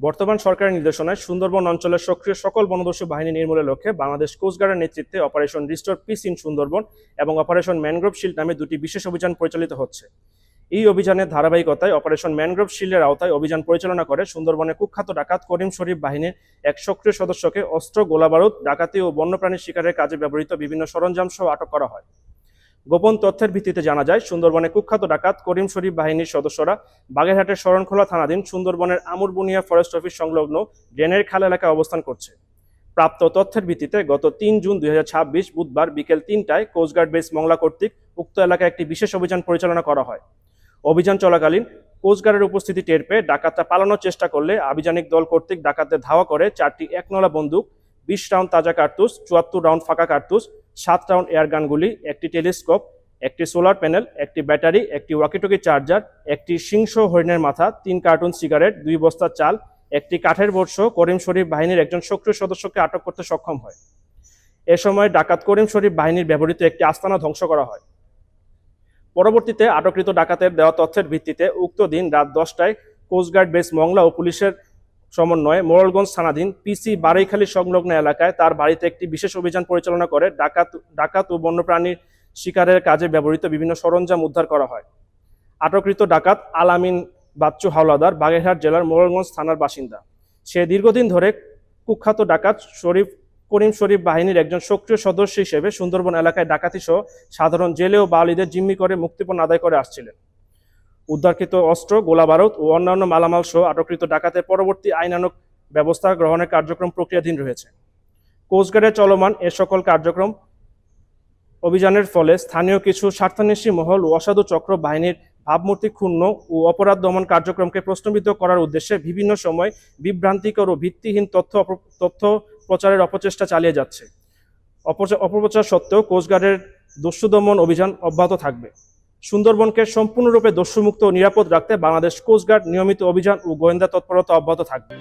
বর্তমান সরকারের নির্দেশনায় সুন্দরবন অঞ্চলের সক্রিয় সকল বনদস্যু বাহিনী নির্মূলের লক্ষ্যে বাংলাদেশ কোস্টগার্ডের নেতৃত্বে operation restore piece in Sundarban এবং অপারেশন ম্যানগ্রোভ শিল্ড নামে দুটি বিশেষ অভিযান পরিচালিত হচ্ছে। এই অভিযানের ধারাবাহিকতায় অপারেশন ম্যানগ্রোভ শিল্ডের আওতায় অভিযান পরিচালনা করে সুন্দরবনের কুখ্যাত ডাকাত করিম শরীফ বাহিনীর এক সক্রিয় সদস্যকে অস্ত্র, গোলাবারুদ, ডাকাতি ও বন্যপ্রাণী শিকারের কাজে ব্যবহৃত বিভিন্ন সরঞ্জাম সহ আটক করা হয়। গোপন তথ্যের ভিত্তিতে জানা যায়, সুন্দরবনে কুখ্যাত ডাকাত করিম শরীফ বাহিনীর সদস্যরা বাগেরহাটের শরণখোলা থানাধীন সুন্দরবনের আমুরবুনিয়া ফরেস্ট অফিস সংলগ্ন ড্রেনের খাল এলাকায় অবস্থান করছে। প্রাপ্ত তথ্যের ভিত্তিতে গত ৩ জুন ২০২৬ বুধবার বিকেল ৩টায় কোস্টগার্ড বেস মংলা কর্তৃক উক্ত এলাকায় একটি বিশেষ অভিযান পরিচালনা করা হয়। অভিযান চলাকালীন কোস্টগার্ডের উপস্থিতি টের পেয়ে ডাকাতরা পালানোর চেষ্টা করলে আভিযানিক দল কর্তৃক ডাকাতদের ধাওয়া করে ৪টি ১নলা বন্দুক, ২০ রাউন্ড তাজা কার্তুজ, ৭৪ রাউন্ড ফাঁকা কার্তুজ, ৭ রাউন্ড এয়ারগান গুলি, একটি টেলিস্কোপ, একটি সোলার প্যানেল, একটি ব্যাটারি, একটি ওয়াকিটকি চার্জার, একটি সিংহ হরিণের মাথা, ৩ কার্টুন সিগারেট, ২ বস্তা চাল, একটি কাঠের বর্ষ করিম শরীফ বাহিনীর একজন সক্রিয় সদস্যকে আটক করতে সক্ষম হয়। এ সময় ডাকাত করিম শরীফ বাহিনীর ব্যবহৃত একটি আস্তানা ধ্বংস করা হয়। পরবর্তীতে আটককৃত ডাকাতের দেওয়া তথ্যের ভিত্তিতে উক্ত দিন রাত ১০টায় কোস্টগার্ড বেস মংলা ও পুলিশের সমন্বয়ে মোড়লগঞ্জ থানাধীন পিসি বারৈখালী সংলগ্ন এলাকায় তার বাড়িতে একটি বিশেষ অভিযান পরিচালনা করে ডাকাত ও বন্যপ্রাণীর শিকারের কাজে ব্যবহৃত বিভিন্ন সরঞ্জাম উদ্ধার করা হয়। আটককৃত ডাকাত আলামিন বাচ্চু হাওলাদার বাগেরহাট জেলার মোড়লগঞ্জ থানার বাসিন্দা। সে দীর্ঘদিন ধরে কুখ্যাত ডাকাত করিম শরীফ বাহিনীর একজন সক্রিয় সদস্য হিসেবে সুন্দরবন এলাকায় ডাকাতি সহ সাধারণ জেলে ও বাওয়ালীদের জিম্মি করে মুক্তিপণ আদায় করে আসছিলেন। উদ্ধারকৃত অস্ত্র, গোলাবারুদ ও অন্যান্য মালামাল সহ আটককৃত ডাকাতের পরবর্তী আইনানুগ ব্যবস্থা গ্রহণের কার্যক্রম প্রক্রিয়াধীন রয়েছে। কোস্টগার্ডের চলমান এ সকল কার্যক্রম অভিযানের ফলে স্থানীয় কিছু স্বার্থান্বেষী মহল ও অসাধু চক্র বাহিনীর ভাবমূর্তি ক্ষুণ্ণ ও অপরাধ দমন কার্যক্রমকে প্রশ্নবিদ্ধ করার উদ্দেশ্যে বিভিন্ন সময় বিভ্রান্তিকর ও ভিত্তিহীন তথ্য প্রচারের অপচেষ্টা চালিয়ে যাচ্ছে। অপপ্রচার সত্ত্বেও কোস্টগার্ডের দস্যু দমন অভিযান অব্যাহত থাকবে। সুন্দরবনকে সম্পূর্ণরূপে দস্যুমুক্ত ও নিরাপদ রাখতে বাংলাদেশ কোস্টগার্ড নিয়মিত অভিযান ও গোয়েন্দা তৎপরতা অব্যাহত থাকবে।